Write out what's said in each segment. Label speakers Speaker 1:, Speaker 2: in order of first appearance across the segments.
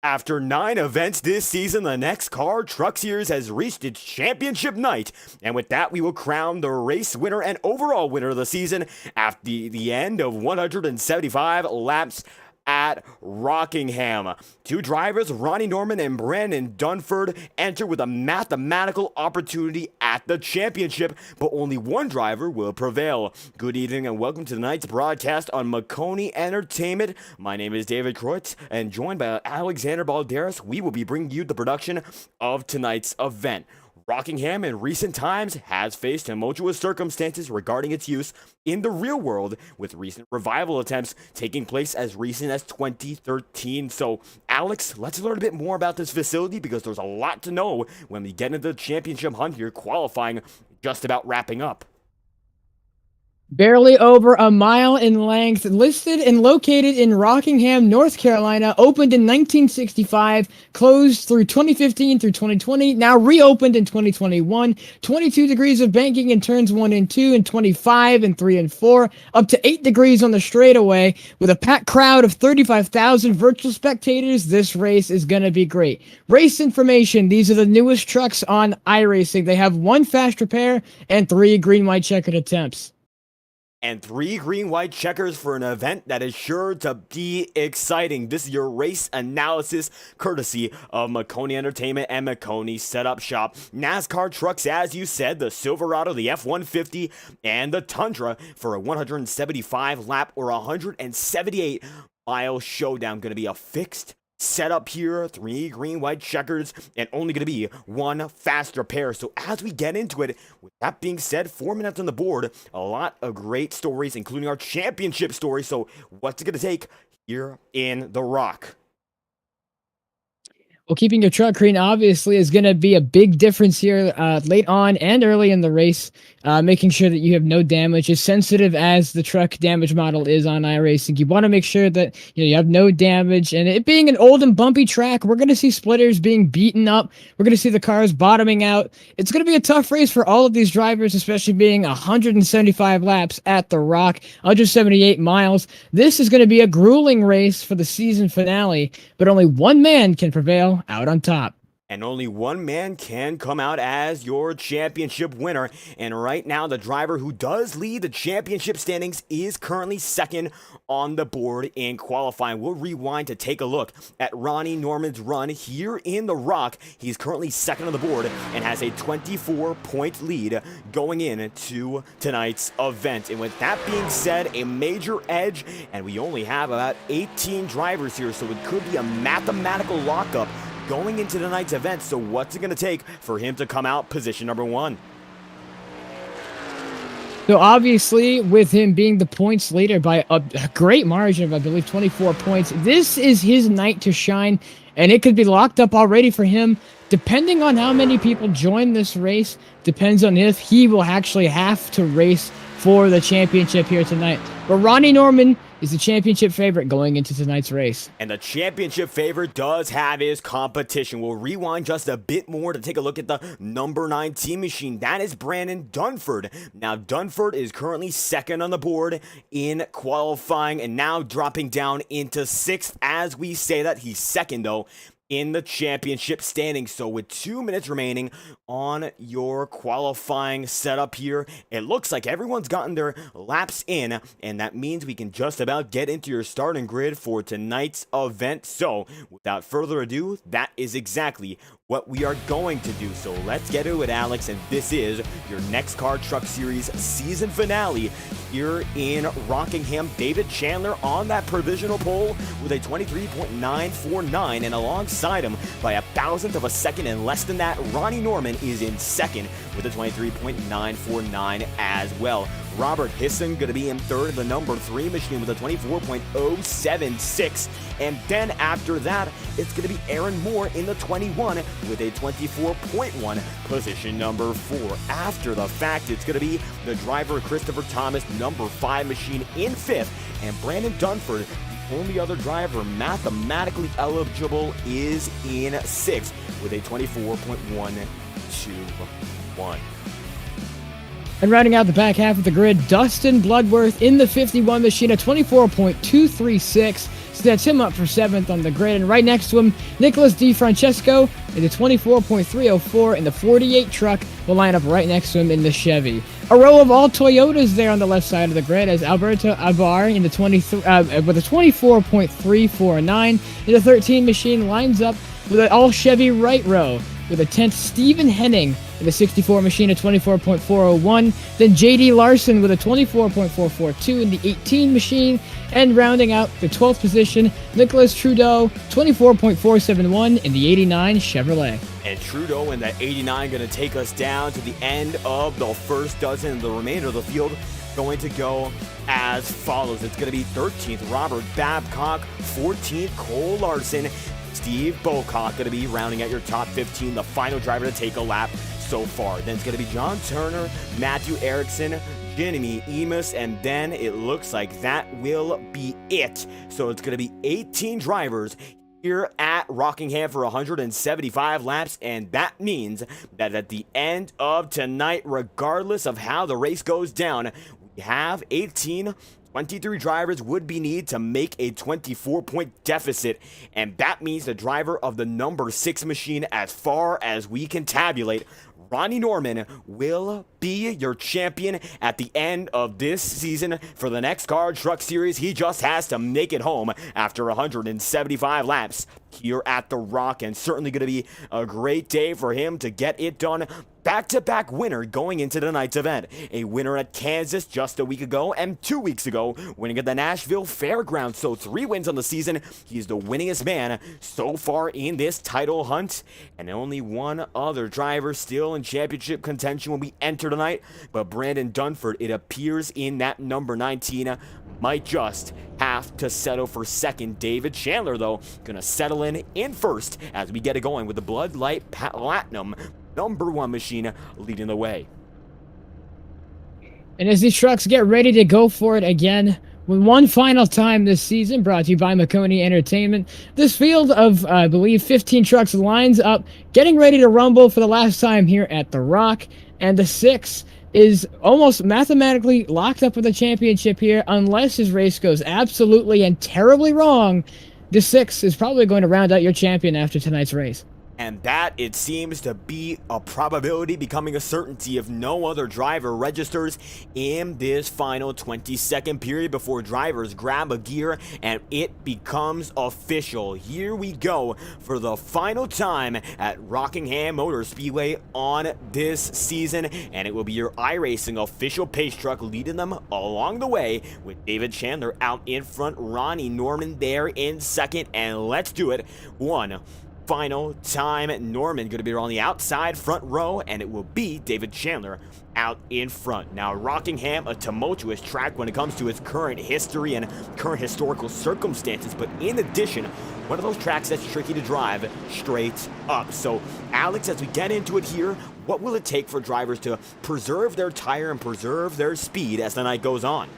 Speaker 1: After 9 events this season, the NEXXTCAR Truck Series has reached its championship night. And with that, we will crown the race winner and overall winner of the season after the end of 175 laps at Rockingham. Two drivers, Ronnie Norman and Brandon Dunford, enter with a mathematical opportunity at the championship, but only one driver will prevail. Good evening and welcome to tonight's broadcast on Maconi Entertainment. My name is David Kreutz, and joined by Alexander Balderas, we will be bringing you the production of tonight's event. Rockingham in recent times has faced tumultuous circumstances regarding its use in the real world, with recent revival attempts taking place as recent as 2013. So, Alex, let's learn a bit more about this facility because there's a lot to know when we get into the championship hunt here, qualifying just about wrapping up.
Speaker 2: Barely over a mile in length, listed and located in Rockingham, North Carolina, opened in 1965, closed through 2015 through 2020, now reopened in 2021, 22 degrees of banking in turns 1 and 2, and 25 and 3 and 4, up to 8 degrees on the straightaway. With a packed crowd of 35,000 virtual spectators, this race is going to be great. Race information: these are the newest trucks on iRacing. They have 1 fast repair and 3 green-white checkered attempts.
Speaker 1: And 3 green-white checkers for an event that is sure to be exciting. This is your race analysis courtesy of Maconi Entertainment and Maconi Setup Shop. NASCAR trucks, as you said, the Silverado, the F-150, and the Tundra for a 175 lap or 178 mile showdown. Going to be a fixed setup here, 3 green-white checkers, and only going to be 1 fast repair. So as we get into it, with that being said, 4 minutes on the board, a lot of great stories, including our championship story. So what's it going to take here in the Rock?
Speaker 2: Well, keeping your truck clean obviously is going to be a big difference here late on and early in the race. Making sure that you have no damage, as sensitive as the truck damage model is on iRacing. You want to make sure that you have no damage. And it being an old and bumpy track, we're going to see splitters being beaten up. We're going to see the cars bottoming out. It's going to be a tough race for all of these drivers, especially being 175 laps at the Rock, 178 miles. This is going to be a grueling race for the season finale, but only one man can prevail out on top.
Speaker 1: And only one man can come out as your championship winner. And right now, the driver who does lead the championship standings is currently second on the board in qualifying. We'll rewind to take a look at Ronnie Norman's run here in the Rock. He's currently second on the board and has a 24-point lead going into tonight's event. And with that being said, a major edge, and we only have about 18 drivers here, so it could be a mathematical lockup going into tonight's event. So what's it going to take for him to come out position number 1?
Speaker 2: So obviously, with him being the points leader by a great margin of, I believe, 24 points, this is his night to shine, and it could be locked up already for him. Depending on how many people join this race, depends on if he will actually have to race for the championship here tonight. But Ronnie Norman is the championship favorite going into tonight's race.
Speaker 1: And the championship favorite does have his competition. We'll rewind just a bit more to take a look at the number 9 team machine. That is Brandon Dunford. Now, Dunford is currently second on the board in qualifying and now dropping down into 6th as we say that. He's second, though, in the championship standings. So with 2 minutes remaining on your qualifying setup here, it looks like everyone's gotten their laps in, and that means we can just about get into your starting grid for tonight's event. So without further ado, that is exactly what we are going to do. So let's get to it, Alex, and this is your NEXXTCAR Truck Series season finale here in Rockingham. David Chandler on that provisional pole with a 23.949, and alongside him by a thousandth of a second and less than that, Ronnie Norman is in second with a 23.949 as well. Robert Hisson going to be in third, the number 3 machine with a 24.076. And then after that, it's going to be Aaron Moore in the 21 with a 24.1, position number 4. After the fact, it's going to be the driver Christopher Thomas, number 5 machine in 5th, and Brandon Dunford, the only other driver mathematically eligible, is in 6th with a 24.121.
Speaker 2: And rounding out the back half of the grid, Dustin Bloodworth in the 51 machine, a 24.236. sets him up for 7th on the grid. And right next to him, Nicholas DiFrancesco in the 24.304 in the 48 truck will line up right next to him in the Chevy. A row of all Toyotas there on the left side of the grid as Alberto Abar in the with a 24.349 in the 13 machine lines up with an all Chevy right row with a 10th Stephen Henning in the 64 machine at 24.401, then JD Larson with a 24.442 in the 18 machine, and rounding out the 12th position, Nicholas Trudeau, 24.471 in the 89 Chevrolet.
Speaker 1: And Trudeau in that 89 going to take us down to the end of the first dozen. The remainder of the field going to go as follows. It's going to be 13th, Robert Babcock, 14th, Cole Larson, Steve Bocock going to be rounding out your top 15, the final driver to take a lap so far. Then it's going to be John Turner, Matthew Erickson, Jeremy Emus, and then it looks like that will be it. So it's going to be 18 drivers here at Rockingham for 175 laps, and that means that at the end of tonight, regardless of how the race goes down, we have 23 drivers would be needed to make a 24-point deficit, and that means the driver of the number 6 machine, as far as we can tabulate, Ronnie Norman, will be your champion at the end of this season for the NEXXTCAR Truck Series. He just has to make it home after 175 laps here at the Rock, and certainly going to be a great day for him to get it done. Back-to-back winner going into tonight's event. A winner at Kansas just a week ago, and 2 weeks ago winning at the Nashville Fairgrounds. So 3 wins on the season. He's the winningest man so far in this title hunt, and only one other driver still in championship contention when we enter tonight. But Brandon Dunford, it appears in that number 19, might just have to settle for second. David Chandler, though, gonna settle in first as we get it going with the Bud Light Platinum number 1 machine leading the way.
Speaker 2: And as these trucks get ready to go for it again, one final time this season, brought to you by Maconi Entertainment, this field of, I believe, 15 trucks lines up, getting ready to rumble for the last time here at The Rock, and the 6 is almost mathematically locked up with the championship here, unless his race goes absolutely and terribly wrong. The 6 is probably going to round out your champion after tonight's race.
Speaker 1: And that, it seems to be a probability becoming a certainty if no other driver registers in this final 20-second period before drivers grab a gear and it becomes official. Here we go for the final time at Rockingham Motor Speedway on this season, and it will be your iRacing official pace truck leading them along the way with David Chandler out in front, Ronnie Norman there in second, and let's do it one final time. Norman going to be on the outside front row, and it will be David Chandler out in front. Now, Rockingham, a tumultuous track when it comes to its current history and current historical circumstances, but in addition, one of those tracks that's tricky to drive straight up. So, Alex, as we get into it here, what will it take for drivers to preserve their tire and preserve their speed as the night goes on?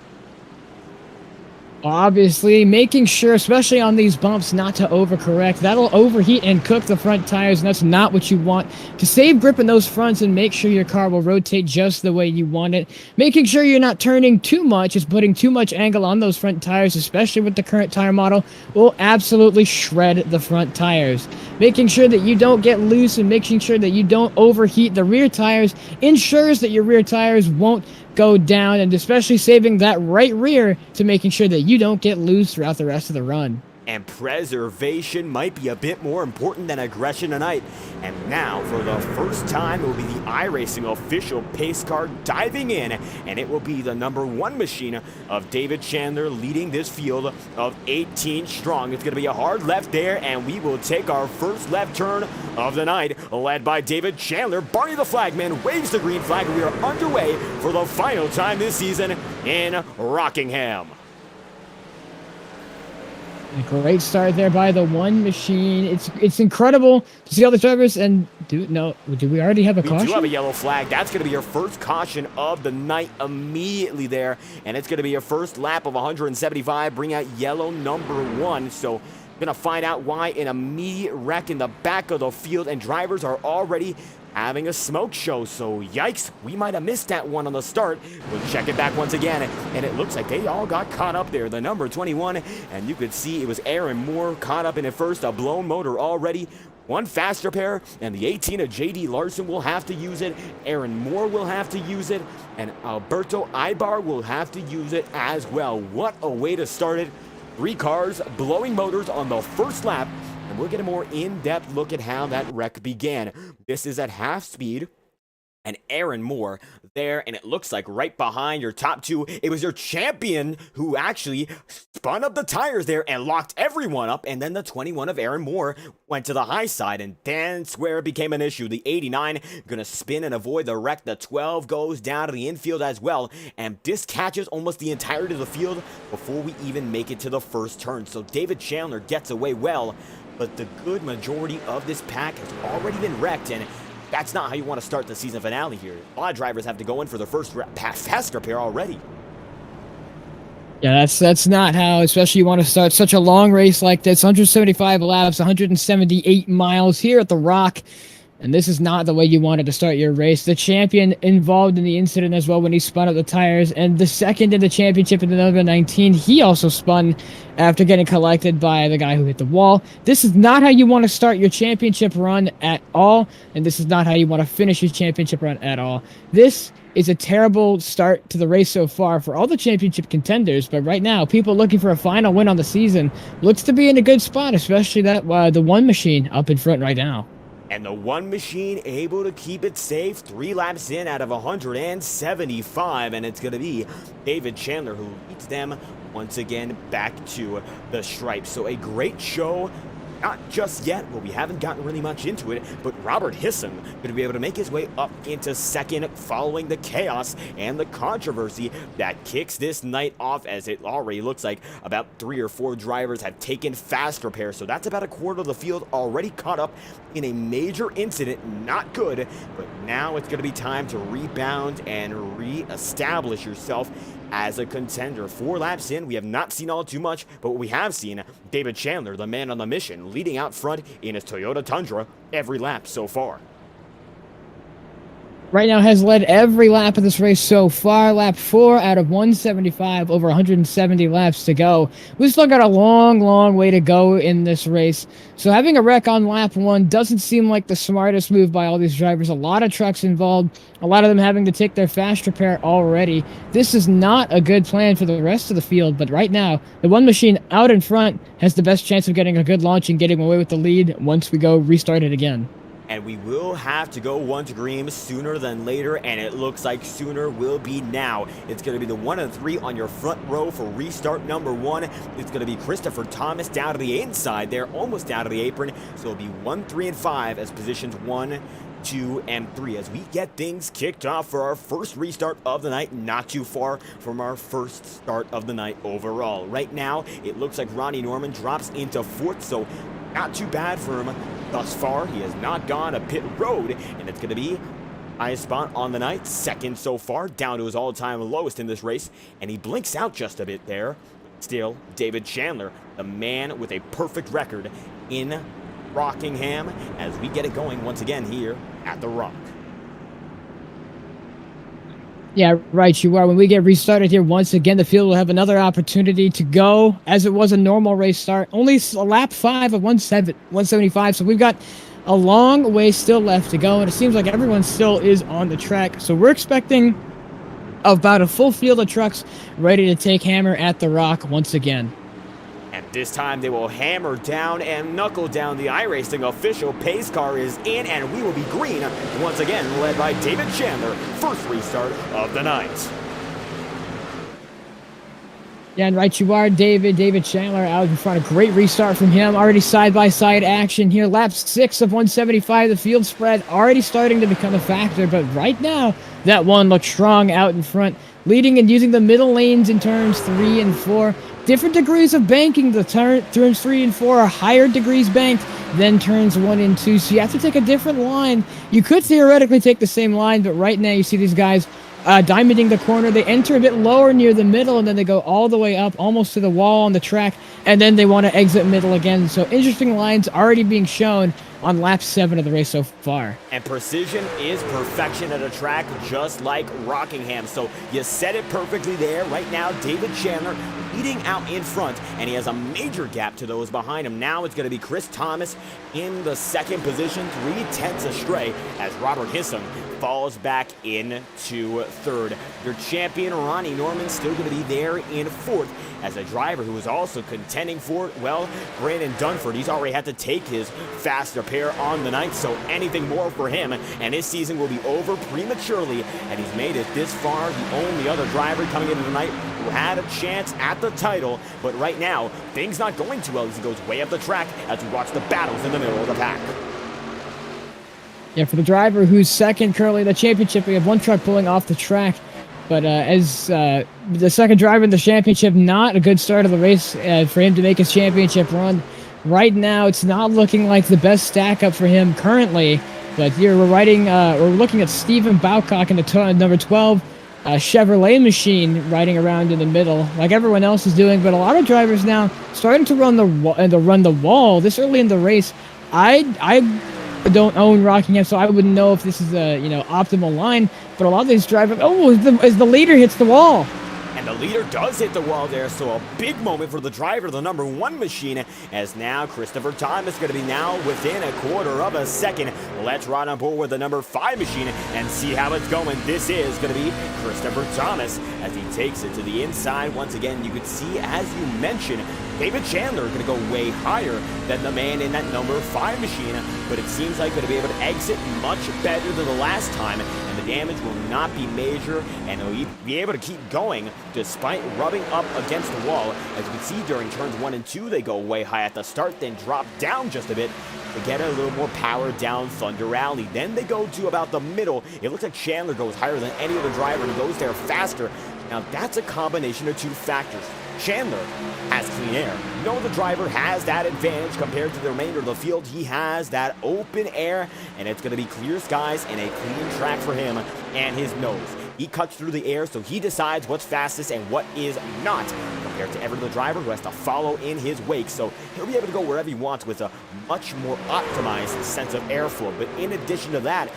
Speaker 2: Obviously, making sure, especially on these bumps, not to overcorrect. That'll overheat and cook the front tires, and that's not what you want. To save grip in those fronts and make sure your car will rotate just the way you want it. Making sure you're not turning too much, is putting too much angle on those front tires, especially with the current tire model, will absolutely shred the front tires. Making sure that you don't get loose and making sure that you don't overheat the rear tires ensures that your rear tires won't go down, and especially saving that right rear to making sure that you don't get loose throughout the rest of the run.
Speaker 1: And preservation might be a bit more important than aggression tonight. And now, for the first time, it will be the iRacing official pace car diving in, and it will be the number 1 machine of David Chandler leading this field of 18 strong. It's going to be a hard left there, and we will take our first left turn of the night, led by David Chandler. Barney the Flagman waves the green flag, and we are underway for the final time this season in Rockingham.
Speaker 2: A great start there by the 1 machine. It's incredible to see all the drivers. And do we already have a caution?
Speaker 1: We do have a yellow flag. That's going to be your first caution of the night immediately there, and it's going to be your first lap of 175. Bring out yellow number 1. So going to find out why an immediate wreck in the back of the field, and drivers are already having a smoke show, so yikes, we might have missed that one on the start. We'll check it back once again, and it looks like they all got caught up there. The number 21, and you could see it was Aaron Moore caught up in it first, a blown motor already. One faster pair, and the 18 of J.D. Larson will have to use it. Aaron Moore will have to use it, and Alberto Ibar will have to use it as well. What a way to start it. 3 cars blowing motors on the first lap, and we'll get a more in-depth look at how that wreck began. This is at half speed. And Aaron Moore there, and it looks like right behind your top 2, it was your champion who actually spun up the tires there and locked everyone up, and then the 21 of Aaron Moore went to the high side, and that's where it became an issue. The 89 gonna spin and avoid the wreck. The 12 goes down to the infield as well, and this catches almost the entirety of the field before we even make it to the first turn. So David Chandler gets away well, but the good majority of this pack has already been wrecked, and that's not how you want to start the season finale here. A lot of drivers have to go in for their first faster pair already.
Speaker 2: Yeah, that's not how, especially you want to start such a long race like this. 175 laps, 178 miles here at the Rock. And this is not the way you wanted to start your race. The champion involved in the incident as well when he spun up the tires. And the second in the championship in the number 19, he also spun after getting collected by the guy who hit the wall. This is not how you want to start your championship run at all. And this is not how you want to finish your championship run at all. This is a terrible start to the race so far for all the championship contenders. But right now, people looking for a final win on the season looks to be in a good spot, especially that the one machine up in front right now.
Speaker 1: And the one machine able to keep it safe 3 laps in out of 175, and it's going to be David Chandler who leads them once again back to the stripe. So a great show. Not just yet, well, we haven't gotten really much into it, but Robert Hissam going to be able to make his way up into second following the chaos and the controversy that kicks this night off, as it already looks like about 3 or 4 drivers have taken fast repair. So that's about a quarter of the field already caught up in a major incident. Not good, but now it's going to be time to rebound and re-establish yourself as a contender. 4 laps in, we have not seen all too much, but what we have seen, David Chandler, the man on the mission, leading out front in his Toyota Tundra every lap so far.
Speaker 2: Right now has led every lap of this race so far. Lap 4 out of 175, over 170 laps to go. We've still got a long, long way to go in this race. So having a wreck on lap 1 doesn't seem like the smartest move by all these drivers. A lot of trucks involved, a lot of them having to take their fast repair already. This is not a good plan for the rest of the field, but right now, the one machine out in front has the best chance of getting a good launch and getting away with the lead once we go restart it again.
Speaker 1: And we will have to go 1 to green sooner than later, and it looks like sooner will be now. It's going to be the 1 and 3 on your front row for restart number 1. It's going to be Christopher Thomas down to the inside there, almost down to the apron. So it'll be 1, 3, and 5 as positions 1, 2, and 3 as we get things kicked off for our first restart of the night, not too far from our first start of the night overall. Right now, it looks like Ronnie Norman drops into 4th, so not too bad for him thus far. He has not gone a pit road, and it's going to be highest spot on the night, 2nd so far, down to his all-time lowest in this race, and he blinks out just a bit there. Still, David Chandler, the man with a perfect record in Rockingham, as we get it going once again here at the Rock.
Speaker 2: Yeah, right, you are. When we get restarted here once again, the field will have another opportunity to go as it was a normal race start. Only lap 5 of 175, so we've got a long way still left to go, and it seems like everyone still is on the track. So we're expecting about a full field of trucks ready to take hammer at the Rock once again.
Speaker 1: And this time they will hammer down and knuckle down. The iRacing official pace car is in, and we will be green once again, led by David Chandler. First restart of the night.
Speaker 2: Yeah, and right you are, David Chandler out in front. A great restart from him. Already side-by-side action here. Lap 6 of 175. The field spread already starting to become a factor, but right now, that one looks strong out in front, leading and using the middle lanes in turns 3 and 4. Different degrees of banking. The turns 3 and 4 are higher degrees banked than turns 1 and 2, so you have to take a different line. You could theoretically take the same line, but right now you see these guys diamonding the corner. They enter a bit lower near the middle, and then they go all the way up almost to the wall on the track, and then they want to exit middle again. So interesting lines already being shown on lap 7 of the race so far.
Speaker 1: And precision is perfection at a track just like Rockingham. So you said it perfectly there. Right now, David Chandler leading out in front, and he has a major gap to those behind him. Now it's going to be Chris Thomas in the second position, 3/10 astray, as Robert Hissam falls back into third. Your champion, Ronnie Norman, still going to be there in fourth, as a driver who is also contending for it, well, Brandon Dunford, he's already had to take his fast repair on the night, so anything more for him, and his season will be over prematurely, and he's made it this far, the only other driver coming into the night who had a chance at the title, but right now, things not going too well as he goes way up the track as we watch the battles in the middle of the pack.
Speaker 2: Yeah, for the driver who's second currently in the championship, we have one truck pulling off the track. But as the second driver in the championship, not a good start of the race for him to make his championship run. Right now, it's not looking like the best stack up for him currently. But here we're looking at Stephen Baucock in the number 12 Chevrolet machine riding around in the middle, like everyone else is doing. But a lot of drivers now starting to run the wall this early in the race. I don't own Rockingham, so I wouldn't know if this is a optimal line. But a lot of these drivers, as the leader hits the wall.
Speaker 1: And the leader does hit the wall there, so a big moment for the driver, the number 1 machine, as now Christopher Thomas is going to be now within a quarter of a second. Let's ride on board with the number 5 machine and see how it's going. This is going to be Christopher Thomas as he takes it to the inside. Once again, you can see, as you mentioned, David Chandler going to go way higher than the man in that number 5 machine, but it seems like going to be able to exit much better than the last time, and the damage will not be major, and he'll be able to keep going despite rubbing up against the wall. As you can see, during turns 1 and 2, they go way high at the start, then drop down just a bit to get a little more power down Thunder Alley. Then they go to about the middle. It looks like Chandler goes higher than any other driver and goes there faster. Now, that's a combination of 2 factors. Chandler has clean air. No other driver has that advantage compared to the remainder of the field. He has that open air, and it's going to be clear skies and a clean track for him and his nose. He cuts through the air, so he decides what's fastest and what is not, compared to every other driver who has to follow in his wake. So he'll be able to go wherever he wants with a much more optimized sense of airflow. But in addition to that,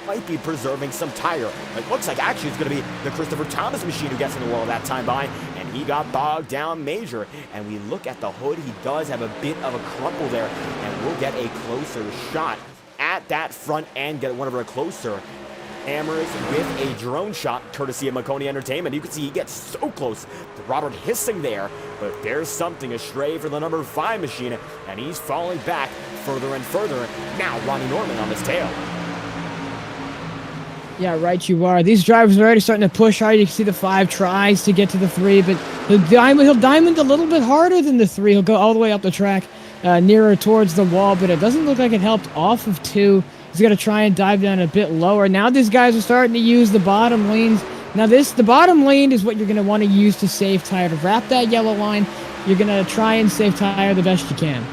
Speaker 1: might be preserving some tire. It looks like actually it's going to be the Christopher Thomas machine who gets in the wall that time by, and he got bogged down major. And we look at the hood, he does have a bit of a crumple there, and we'll get a closer shot at that front end, get one of our closer cameras with a drone shot courtesy of Maconi Entertainment. You can see he gets so close to Robert Hissing there, but there's something astray for the number 5 machine, and he's falling back further and further. Now Ronnie Norman on his tail.
Speaker 2: Yeah, right you are. These drivers are already starting to push hard. You can see the 5 tries to get to the 3, but he'll diamond a little bit harder than the 3. He'll go all the way up the track, nearer towards the wall, but it doesn't look like it helped off of 2. He's going to try and dive down a bit lower. Now these guys are starting to use the bottom lanes. Now the bottom lane is what you're going to want to use to save tire. To wrap that yellow line, you're going to try and save tire the best you can.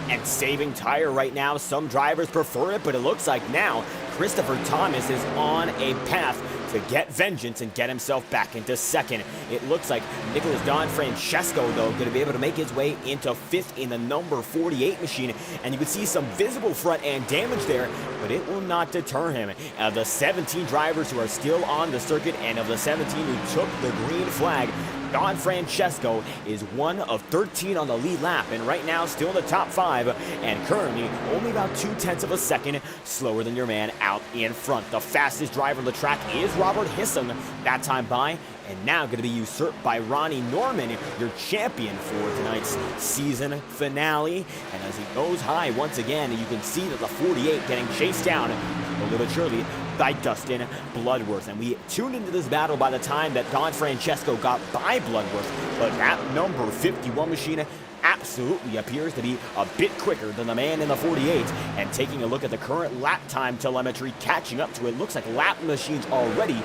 Speaker 1: And saving tire right now, some drivers prefer it, but it looks like now Christopher Thomas is on a path to get vengeance and get himself back into second. It looks like Nicholas Don Francesco, though, going to be able to make his way into 5th in the number 48 machine. And you can see some visible front end damage there, but it will not deter him. The 17 drivers who are still on the circuit, and of the 17 who took the green flag, Don Francesco is one of 13 on the lead lap, and right now still in the top 5, and currently only about 0.2 of a second slower than your man out in front. The fastest driver on the track is Robert Hissam, that time by, and now going to be usurped by Ronnie Norman, your champion for tonight's season finale. And as he goes high once again, you can see that the 48 getting chased down a little surely by Dustin Bloodworth. And we tuned into this battle by the time that Don Francesco got by Bloodworth, but that number 51 machine absolutely appears to be a bit quicker than the man in the 48. And taking a look at the current lap time telemetry, catching up to it, looks like lap machines already.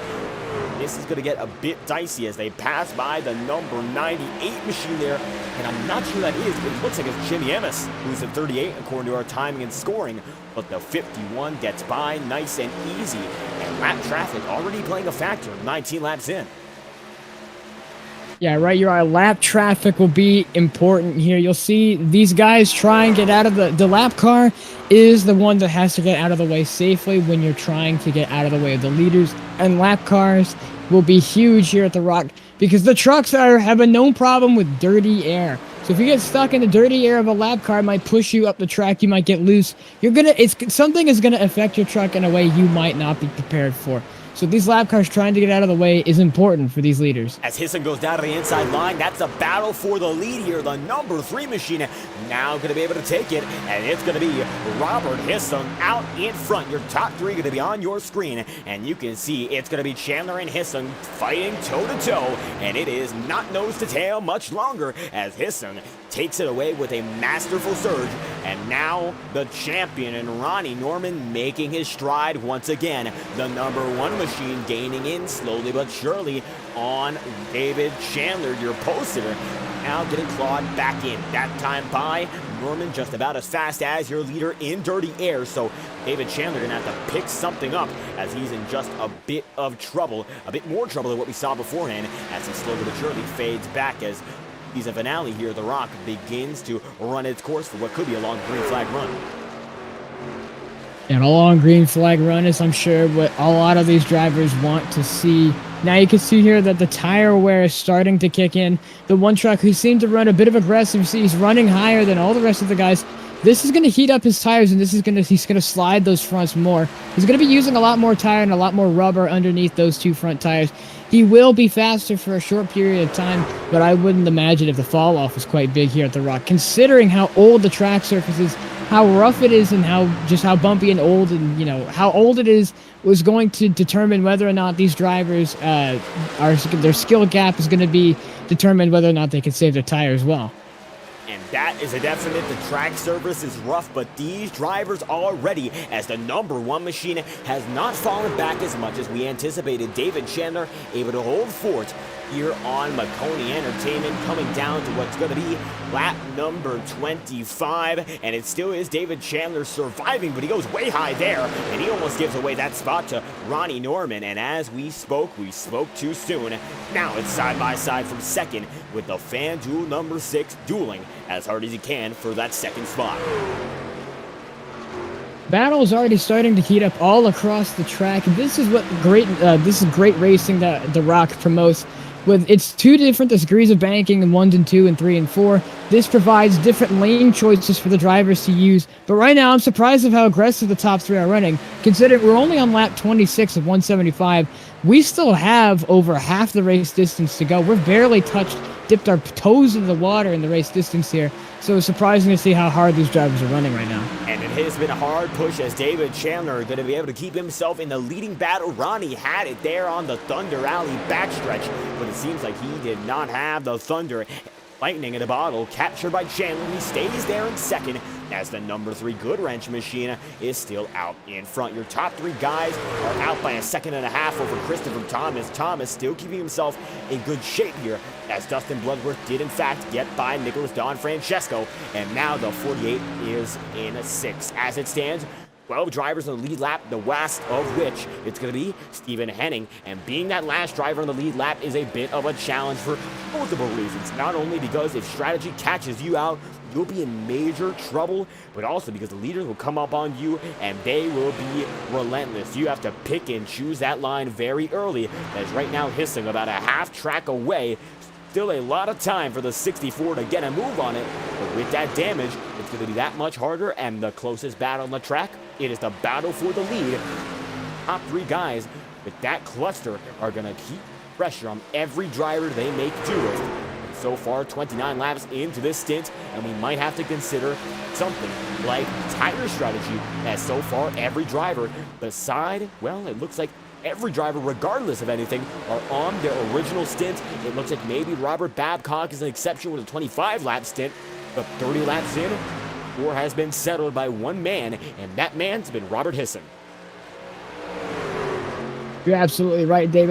Speaker 1: This is going to get a bit dicey as they pass by the number 98 machine there, and I'm not sure who that is, but it looks like it's Jimmy Emmis, who's at 38 according to our timing and scoring, but the 51 gets by nice and easy, and lap traffic already playing a factor 19 laps in.
Speaker 2: Yeah, right. You're right. Lap traffic will be important here. You'll see these guys try and get out of the lap car is the one that has to get out of the way safely when you're trying to get out of the way of the leaders. And lap cars will be huge here at the Rock because the trucks have a known problem with dirty air. So if you get stuck in the dirty air of a lap car, it might push you up the track. You might get loose. Something is gonna affect your truck in a way you might not be prepared for. So these lap cars trying to get out of the way is important for these leaders.
Speaker 1: As Hisson goes down to the inside line, that's a battle for the lead here. The number 3 machine now going to be able to take it, and it's going to be Robert Hisson out in front. Your top 3 going to be on your screen, and you can see it's going to be Chandler and Hisson fighting toe-to-toe, and it is not nose to tail much longer as Hisson takes it away with a masterful surge, and now the champion and Ronnie Norman making his stride once again. The number 1 machine gaining in slowly but surely on David Chandler, your pole sitter, now getting clawed back in. That time by Norman just about as fast as your leader in dirty air, so David Chandler gonna have to pick something up as he's in just a bit of trouble, a bit more trouble than what we saw beforehand as he slowly but surely fades back as season finale here. The Rock begins to run its course for what could be a long green flag run.
Speaker 2: And a long green flag run is, I'm sure, what a lot of these drivers want to see. Now you can see here that the tire wear is starting to kick in. The one truck who seemed to run a bit of aggressive, see he's running higher than all the rest of the guys. This is going to heat up his tires, and he's going to slide those fronts more. He's going to be using a lot more tire and a lot more rubber underneath those 2 front tires. He will be faster for a short period of time, but I wouldn't imagine if the fall off is quite big here at the Rock, considering how old the track surface is, how rough it is, and how bumpy and old, and how old it is was going to determine whether or not these drivers their skill gap is going to be determined whether or not they can save their tire as well.
Speaker 1: And that is a definite. The track surface is rough, but these drivers are ready as the number 1 machine has not fallen back as much as we anticipated. David Chandler able to hold fort here on Maconi Entertainment, coming down to what's going to be lap number 25, and it still is David Chandler surviving, but he goes way high there, and he almost gives away that spot to Ronnie Norman, and as we spoke too soon. Now it's side by side from second with the FanDuel number 6 dueling as hard as he can for that second spot.
Speaker 2: Battle is already starting to heat up all across the track. This is great racing that the Rock promotes. With its 2 different degrees of banking in 1 and 2 and 3 and 4, this provides different lane choices for the drivers to use. But right now, I'm surprised of how aggressive the top 3 are running. Considering we're only on lap 26 of 175, we still have over half the race distance to go. We're barely dipped our toes in the water in the race distance here. So it's surprising to see how hard these drivers are running right now.
Speaker 1: And it has been a hard push as David Chandler going to be able to keep himself in the leading battle. Ronnie had it there on the Thunder Alley backstretch, but it seems like he did not have the Thunder. Lightning in a bottle, captured by Chandler. He stays there in second as the number 3 Good Wrench machine is still out in front. Your top 3 guys are out by a second and a half over Christopher Thomas. Thomas still keeping himself in good shape here as Dustin Bloodworth did in fact get by Nicholas Don Francesco, and now the 48 is in 6th. As it stands, 12 drivers on the lead lap, the last of which it's going to be Stephen Henning. And being that last driver on the lead lap is a bit of a challenge for multiple reasons. Not only because if strategy catches you out, you'll be in major trouble, but also because the leaders will come up on you and they will be relentless. You have to pick and choose that line very early, as right now Hissing about a half track away. Still a lot of time for the 64 to get a move on it, but with that damage, it's going to be that much harder, and the closest battle on the track, it is the battle for the lead. Top 3 guys with that cluster are going to keep pressure on every driver they make do with. And so far, 29 laps into this stint, and we might have to consider something like tire strategy, as so far every driver beside, well, it looks like every driver, regardless of anything, are on their original stint. It looks like maybe Robert Babcock is an exception with a 25-lap stint, but 30 laps in, score has been settled by one man, and that man's been Robert Hisson.
Speaker 2: You're absolutely right, David.